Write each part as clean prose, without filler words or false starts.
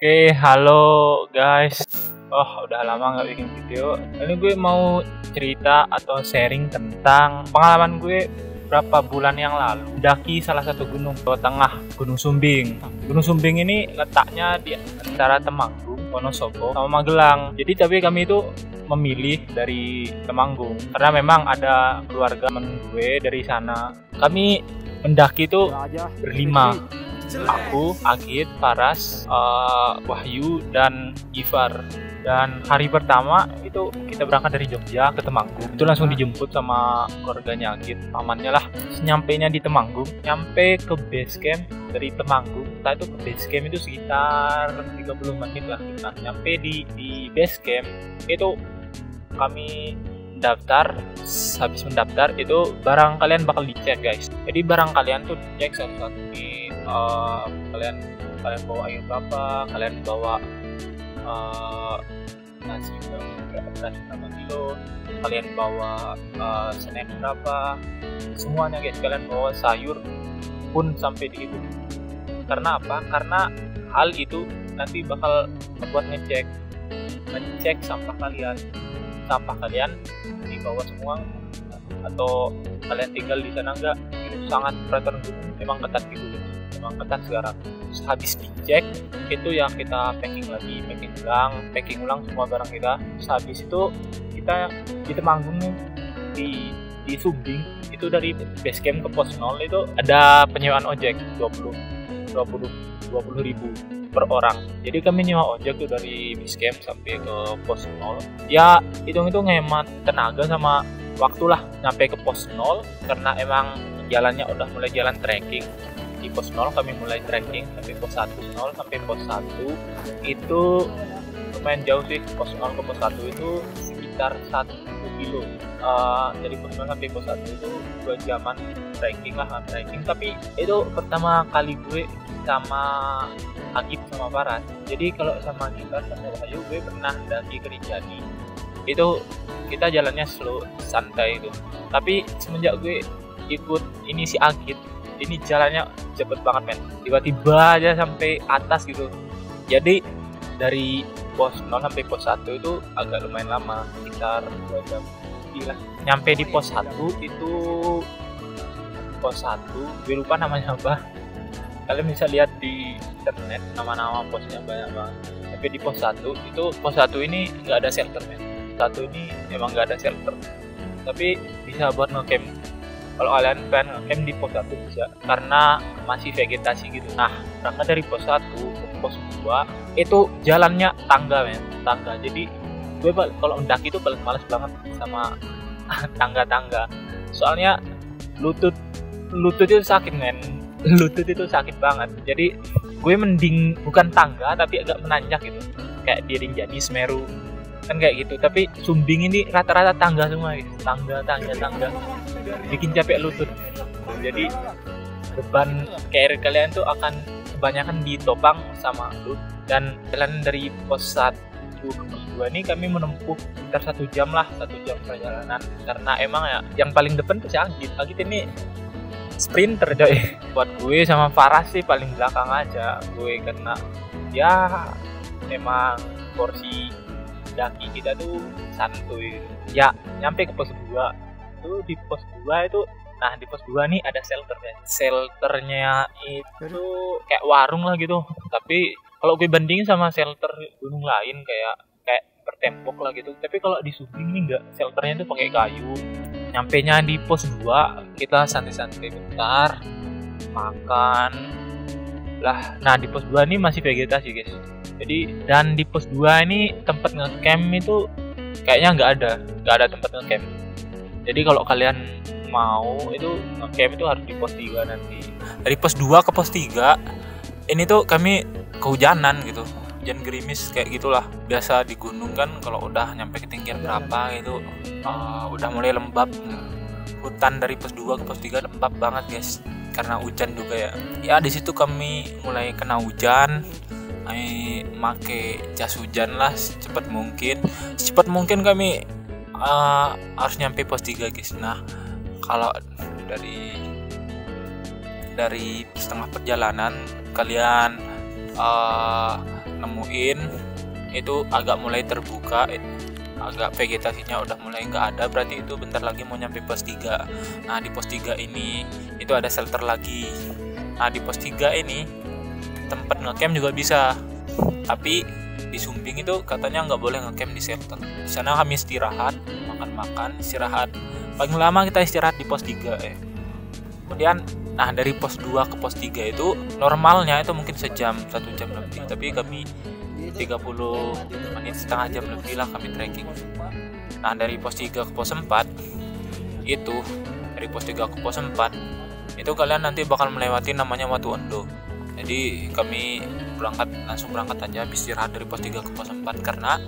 Oke, halo guys. Oh, udah lama nggak bikin video. Ini gue mau cerita atau sharing tentang pengalaman gue berapa bulan yang lalu mendaki salah satu gunung Jawa Tengah, Gunung Sumbing. Gunung Sumbing ini letaknya di antara Temanggung, Wonosobo, sama Magelang. Jadi tapi kami itu memilih dari Temanggung karena memang ada keluarga temen gue dari sana. Kami mendaki itu berlima. Aku, Agit, Paras, Wahyu, dan Ivar. Dan hari pertama itu kita berangkat dari Jogja ke Temanggung. Itu langsung dijemput sama keluarganya Agit, pamannya lah. Nyampainya di Temanggung, nyampe ke base camp dari Temanggung. Kita itu ke base camp itu sekitar 30 menit lah kita. Nyampe di base camp itu kami daftar. Habis mendaftar itu barang kalian bakal dicek guys. Jadi barang kalian tuh dicek satu-satu nih. Kalian bawa air berapa, kalian bawa nasi berapa kilo, kalian bawa snack berapa, semuanya guys. Kalian bawa sayur pun sampai di itu. Karena apa? Karena hal itu nanti bakal membuat ngecek sampah kalian dibawa semua atau kalian tinggal di sana enggak. Itu sangat peraturan gunung memang ketat gitu, memang ketat sekarang. Terus habis dicek itu ya kita packing ulang semua barang kita. Terus habis itu kita di Temanggung di Sumbing itu dari base camp ke pos 0 itu ada penyewaan ojek 20.000 per orang. Jadi kami nyewa ojek tuh dari base camp sampai ke pos 0. Ya hitung-hitung hemat tenaga sama waktu lah sampai ke pos 0 karena emang jalannya udah mulai jalan trekking. Di pos 0 kami mulai trekking sampai pos 1, 0 sampai pos 1 itu lumayan jauh sih. Pos 0 ke pos 1 itu sekitar 1 kilo. Dari pos 0 sampai pos 1 itu 2 jaman trekking lah, trekking. Tapi itu pertama kali gue sama Agit sama Paras. Jadi kalau sama kita sama Wahyu gue pernah daki ke Rinjani. Itu kita jalannya slow, santai itu. Tapi semenjak gue ikut ini si Agit, ini jalannya cepet banget men. Tiba-tiba aja sampai atas gitu. Jadi dari pos 0 sampai pos 1 itu agak lumayan lama, sekitar 2 jam lah. Nyampe di pos 1 itu pos 1 gue lupa namanya apa. Kalian bisa lihat di internet nama-nama posnya banyak banget. Tapi di pos 1 itu pos 1 ini nggak ada shelter men. 1 ini emang nggak ada shelter. Tapi bisa buat ngecamp. Kalau kalian pengen ngecamp di pos 1 bisa karena masih vegetasi gitu. Nah, berangkat dari pos 1 ke pos 2 itu jalannya tangga men, tangga. Jadi gue kalau mendaki itu paling males banget sama tangga-tangga. Soalnya lutut itu sakit men. Lutut itu sakit banget. Jadi gue mending bukan tangga tapi agak menanjak gitu. Kayak di Rinjani, Semeru kan kayak gitu. Tapi Sumbing ini rata-rata tangga semua guys. Tangga bikin capek lutut. Jadi beban carry kalian tuh akan kebanyakan ditopang sama lutut. Dan jalan dari pos 1 ke pos 2 ini kami menempuh sekitar 1 jam lah, 1 jam perjalanan. Karena emang ya yang paling depan tuh si Agit ini sprinter coy. Buat gue sama Farah sih paling belakang aja gue karena ya memang porsi daki kita tuh santuy. Ya nyampe ke pos 2 itu di pos 2 itu. Nah di pos 2 nih ada shelter ya. Shelternya itu kayak warung lah gitu. Tapi kalau gue bandingin sama shelter gunung lain kayak bertembok lah gitu. Tapi kalau di Sumbing nih enggak, shelternya tuh pakai kayu. Nyampenya di pos 2 kita santai-santai bentar makan lah. Nah di pos 2 ini masih vegetasi guys. Jadi dan di pos 2 ini tempat ngecamp itu kayaknya nggak ada tempat ngecamp. Jadi kalau kalian mau itu ngecamp itu harus di pos 3 nanti. Dari pos 2 ke pos 3 ini tuh kami kehujanan gitu. Hujan gerimis kayak gitulah. Biasa di gunung kan kalau udah nyampe ketinggian berapa gitu udah mulai lembab. Hutan dari pos 2 ke pos 3 lembab banget guys karena hujan juga ya. Ya di situ kami mulai kena hujan. Kami make jas hujan lah secepat mungkin kami harus nyampe pos 3 guys. Nah kalau dari setengah perjalanan kalian nemuin itu agak mulai terbuka, agak vegetasinya udah mulai nggak ada, berarti itu bentar lagi mau nyampe pos 3. Nah di pos 3 ini itu ada shelter lagi. Nah di pos 3 ini tempat ngecamp juga bisa, tapi di Sumbing itu katanya nggak boleh ngecamp di shelter. Di sana kami istirahat, makan-makan, istirahat. Paling lama kita istirahat di pos 3 ya. Kemudian nah dari pos 2 ke pos 3 itu normalnya itu mungkin 1 jam lebih, tapi kami 30 menit, setengah jam lebih lah kami trekking. Nah dari pos 3 ke pos 4 itu, dari pos 3 ke pos 4 itu kalian nanti bakal melewati namanya Watu Ondo. Jadi kami langsung berangkat aja, habis istirahat dari pos 3 ke pos 4 karena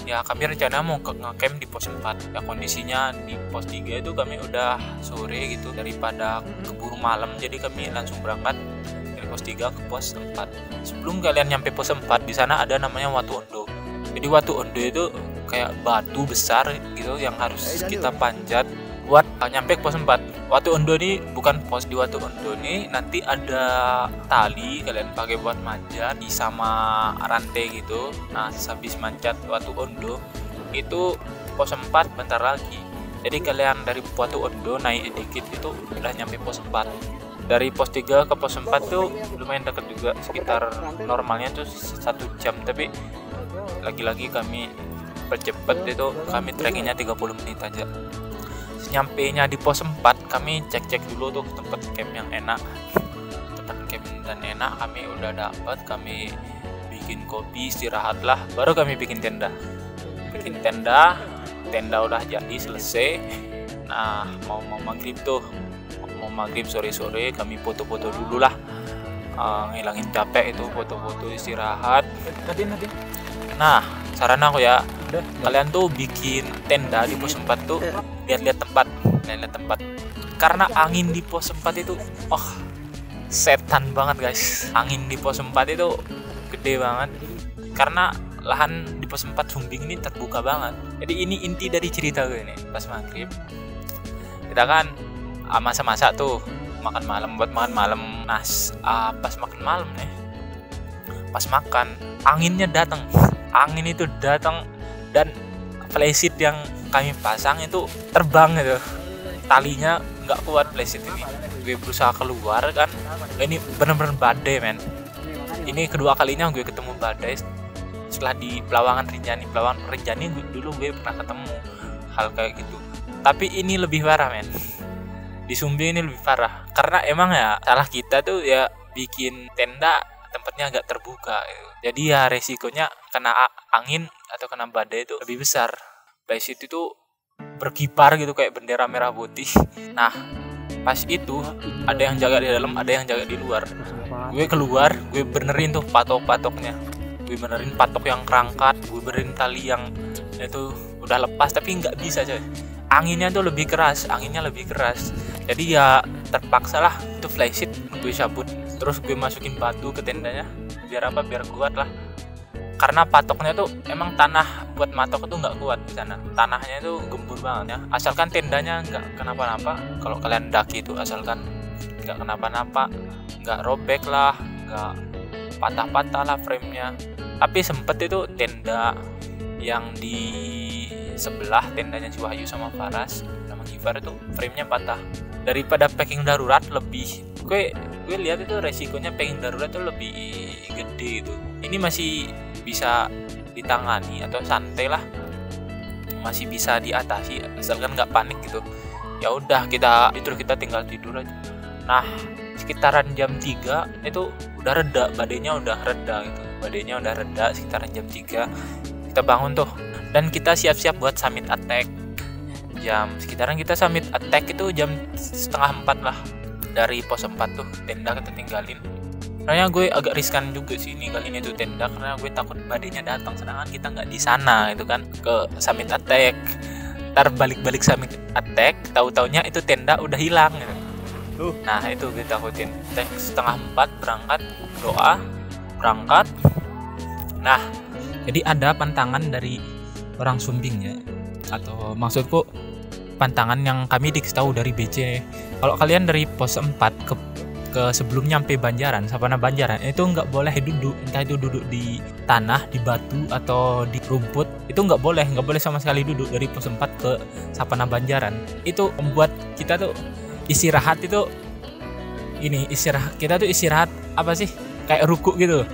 ya kami rencana mau ngecamp di pos 4. Ya kondisinya di pos 3 itu kami udah sore gitu, daripada keburu malam, jadi kami langsung berangkat dari pos 3 ke pos 4. Sebelum kalian nyampe pos 4 di sana ada namanya Watu Ondo. Jadi Watu Ondo itu kayak batu besar gitu yang harus kita panjat buat nyampe ke pos 4. Watu Ondo ini bukan pos, di Watu Ondo ini nanti ada tali kalian pakai buat manjat di sama rantai gitu. Nah habis manjat Watu Ondo itu pos 4 bentar lagi. Jadi kalian dari Watu Ondo naik dikit itu udah nyampe pos 4. Dari pos 3 ke pos 4 tuh lumayan dekat juga, sekitar normalnya tuh 1 jam, tapi lagi-lagi kami percepat, itu kami trekkingnya 30 menit aja. Nyampainya di pos 4 kami cek dulu tuh tempat camp yang enak, tempat camp dan enak kami udah dapat. Kami bikin kopi, istirahat lah, baru kami bikin tenda udah jadi selesai. Nah mau maghrib tuh, mau maghrib sore kami foto-foto dulu lah, ngilangin capek itu, foto-foto istirahat. Nah saran aku ya, kalian tuh bikin tenda di pos 4 tuh lihat-lihat tempat, karena angin di pos 4 itu setan banget guys. Angin di pos 4 itu gede banget karena lahan di pos 4 Sumbing ini terbuka banget. Jadi ini inti dari cerita gue ini. Pas maghrib kita kan masa-masa tuh makan malam, buat makan malam. Nah pas makan malam nih, pas makan angin itu datang dan flysheet yang kami pasang itu terbang gitu, talinya nggak kuat flysheet ini. Gue berusaha keluar kan, ini bener-bener badai men. Ini kedua kalinya gue ketemu badai setelah di Pelawangan Rinjani dulu gue pernah ketemu hal kayak gitu, tapi ini lebih parah men. Di Sumbing ini lebih parah karena emang ya salah kita tuh ya bikin tenda tempatnya agak terbuka gitu. Jadi ya resikonya kena angin atau kena badai itu lebih besar. Flysheet itu berkibar gitu kayak bendera merah putih. Nah pas itu ada yang jaga di dalam, ada yang jaga di luar. Gue keluar, gue benerin tuh patok-patoknya, gue benerin patok yang kerangkat, gue benerin tali yang itu udah lepas, tapi nggak bisa coy. Anginnya lebih keras. Jadi ya terpaksa lah itu flysheet gue cabut. Terus gue masukin batu ke tendanya biar kuat lah. Karena patoknya tuh emang tanah buat matok itu nggak kuat di sana. Tanahnya itu gembur banget ya. Asalkan tendanya nggak kenapa-napa. Kalau kalian daki itu asalkan nggak kenapa-napa, nggak robek lah, nggak patah-patah lah framenya. Tapi sempet itu tenda yang di sebelah tendanya si Wahyu sama Faras sama Gifar itu framenya patah. Daripada packing darurat lebih, gue lihat itu resikonya packing darurat itu lebih gede itu. Ini masih bisa ditangani atau santai lah, masih bisa diatasi asalkan nggak panik gitu. Ya udah kita tinggal tidur aja. Nah sekitaran jam 3 itu udah reda, badainya udah reda sekitaran jam 3 kita bangun tuh dan kita siap-siap buat summit attack. Sekitaran kita summit attack itu jam 3:30 lah. Dari pos 4 tuh tenda kita tinggalin. Karena gue agak riskan juga sih ini kali ini tuh tenda, karena gue takut badainya datang sedangkan kita nggak di sana itu kan, ke summit attack. Ntar balik summit attack, tahu-taunya itu tenda udah hilang gitu. Nah itu gue takutin. 3:30 berangkat, doa, berangkat. Nah jadi ada pantangan dari orang Sumbing ya, atau maksudku pantangan yang kami dikasih tahu dari BC. Kalau kalian dari pos 4 ke sebelum nyampe Banjaran, Sapana Banjaran itu nggak boleh duduk, entah itu duduk di tanah, di batu atau di rumput, itu nggak boleh sama sekali duduk dari pos 4 ke Sapana Banjaran. Itu membuat kita tuh istirahat istirahat apa sih, kayak ruku gitu,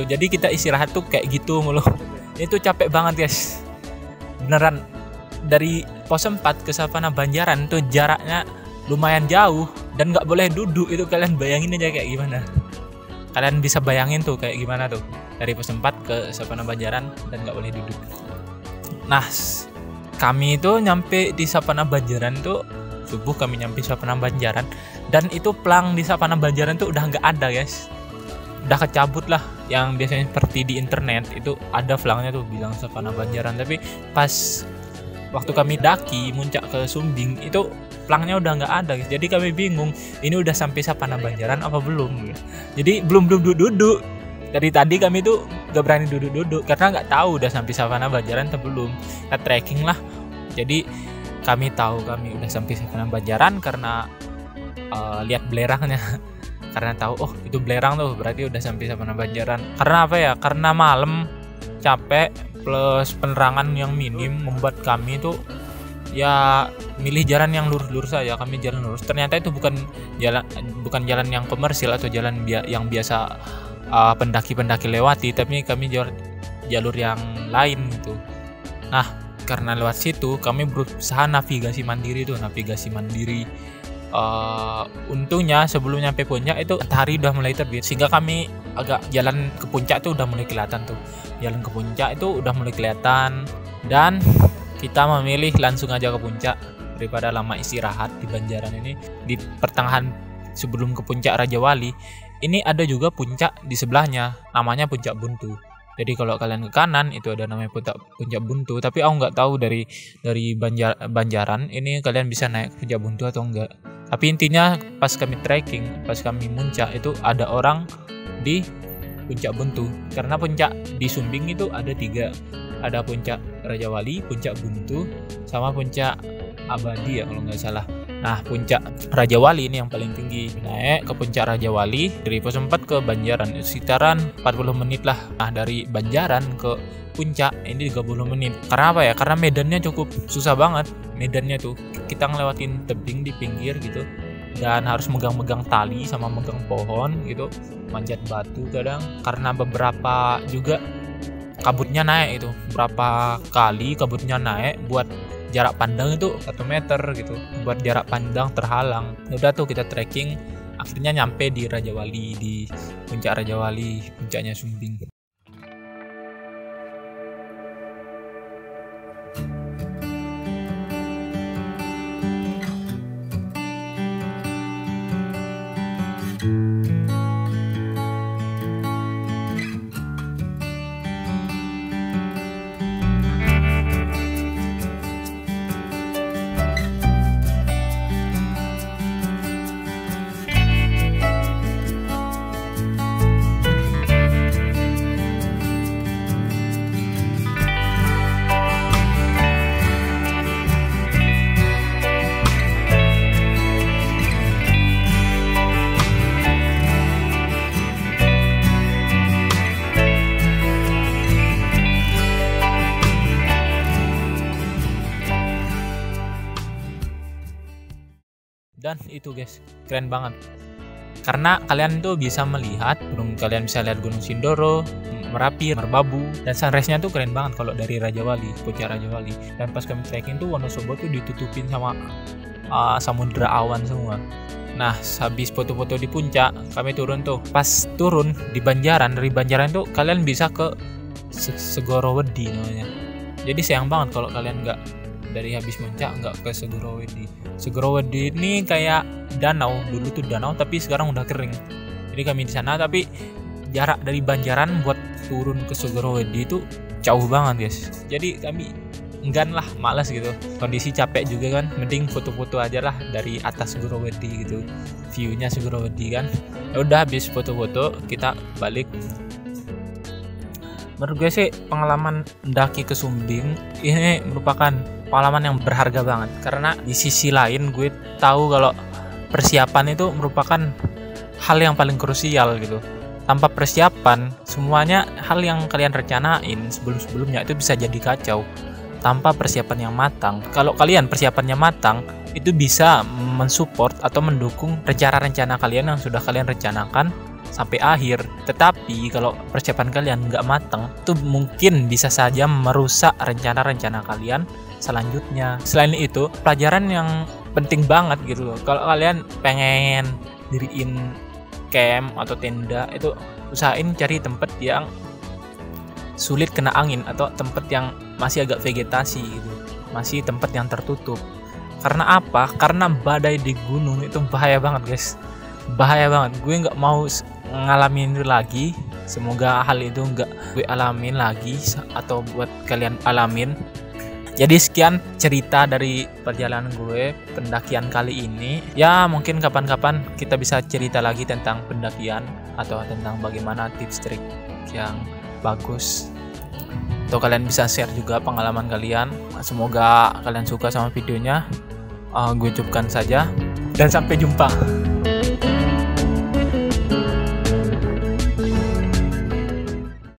jadi kita istirahat tuh kayak gitu mulu. Itu capek banget guys, beneran. Dari pos 4 ke Sapana Banjaran tuh jaraknya lumayan jauh dan nggak boleh duduk. Itu kalian bayangin aja kayak gimana. Kalian bisa bayangin tuh kayak gimana tuh, dari pos 4 ke Sapana Banjaran dan nggak boleh duduk. Nah, kami itu nyampe di Sapana Banjaran tuh subuh, kami nyampe Sapana Banjaran, dan itu plang di Sapana Banjaran tuh udah nggak ada guys, udah kecabut lah. Yang biasanya seperti di internet itu ada flangnya tuh bilang Sapana Banjaran, tapi pas waktu kami daki muncak ke Sumbing itu plangnya udah nggak ada guys. Jadi kami bingung, ini udah sampai Sapana Banjaran apa belum. Jadi belum duduk. Dari tadi kami tuh gak berani duduk karena nggak tahu udah sampai Sapana Banjaran atau belum. Kita trekking lah. Jadi kami tahu kami udah sampai Sapana Banjaran karena lihat belerangnya. Karena tahu itu belerang tuh berarti udah sampai Sapana Banjaran. Karena apa ya? Karena malam, capek, plus penerangan yang minim membuat kami tuh ya milih jalan yang lurus saja. Kami jalan lurus. Ternyata itu bukan jalan yang komersil atau jalan yang biasa pendaki-pendaki lewati, tapi kami jalur yang lain gitu. Nah, karena lewat situ kami berusaha navigasi mandiri. Untungnya sebelum nyampe puncak itu matahari udah mulai terbit, sehingga kami agak jalan ke puncak tuh udah mulai kelihatan tuh. Jalan ke puncak itu udah mulai kelihatan, dan kita memilih langsung aja ke puncak daripada lama istirahat di Banjaran ini. Di pertengahan sebelum ke puncak Raja Wali ini ada juga puncak di sebelahnya, namanya Puncak Buntu. Jadi kalau kalian ke kanan itu ada namanya Puncak Buntu, tapi aku nggak tahu dari Banjaran ini kalian bisa naik Puncak Buntu atau enggak. Tapi intinya pas kami trekking, pas kami muncak itu ada orang di Puncak Buntu. Karena puncak di Sumbing itu ada 3. Ada Puncak Raja Wali, Puncak Buntu, sama Puncak Abadi ya kalau nggak salah. Nah, Puncak Raja Wali ini yang paling tinggi. Naik ke Puncak Raja Wali dari pos 4 ke Banjaran sekitaran 40 menit lah. Nah, dari Banjaran ke puncak ini 30 menit. Karena apa ya? Karena medannya cukup susah banget. Medannya tuh kita ngelewatin tebing di pinggir gitu, dan harus megang-megang tali sama megang pohon gitu, manjat batu kadang. Karena beberapa juga kabutnya naik itu, berapa kali kabutnya naik buat jarak pandang itu 1 meter gitu, buat jarak pandang terhalang. Udah tuh kita trekking, akhirnya nyampe di Raja Wali, di Puncak Raja Wali, puncaknya Sumbing. Dan itu guys, keren banget. Karena kalian tuh bisa melihat kalian bisa lihat Gunung Sindoro, Merapi, Merbabu, dan sunrise-nya tuh keren banget kalau dari Raja Wali, Puncak Raja Wali. Dan pas kami trekking tuh Wonosobo tuh ditutupin sama samudra awan semua. Nah, habis foto-foto di puncak, kami turun tuh. Pas turun di Banjaran, dari Banjaran tuh kalian bisa ke Segorowedi namanya. Jadi sayang banget kalau kalian nggak dari habis puncak nggak ke Segorowedi. Segorowedi ini kayak danau, dulu tuh danau tapi sekarang udah kering. Jadi kami di sana, tapi jarak dari Banjaran buat turun ke Segorowedi itu jauh banget guys. Jadi kami enggan lah, malas gitu. Kondisi capek juga kan, mending foto-foto aja lah dari atas Segorowedi gitu, viewnya Segorowedi kan. Ya udah, habis foto-foto kita balik. Menurut gue sih pengalaman mendaki ke Sumbing ini merupakan pengalaman yang berharga banget, karena di sisi lain gue tahu kalau persiapan itu merupakan hal yang paling krusial gitu. Tanpa persiapan, semuanya hal yang kalian rencanain sebelum-sebelumnya itu bisa jadi kacau. Tanpa persiapan yang matang, kalau kalian persiapannya matang, itu bisa mensupport atau mendukung rencana-rencana kalian yang sudah kalian rencanakan sampai akhir. Tetapi kalau persiapan kalian nggak matang, itu mungkin bisa saja merusak rencana-rencana kalian selanjutnya. Selain itu, pelajaran yang penting banget gitu loh. Kalau kalian pengen diriin camp atau tenda, itu usahain cari tempat yang sulit kena angin atau tempat yang masih agak vegetasi gitu, masih tempat yang tertutup. Karena apa? Karena badai di gunung itu bahaya banget guys, bahaya banget. Gue nggak mau ngalamin itu lagi. Semoga hal itu nggak gue alamin lagi atau buat kalian alamin. Jadi sekian cerita dari perjalanan gue pendakian kali ini. Ya mungkin kapan-kapan kita bisa cerita lagi tentang pendakian atau tentang bagaimana tips trik yang bagus. Atau kalian bisa share juga pengalaman kalian. Semoga kalian suka sama videonya. Gue cukupkan saja dan sampai jumpa.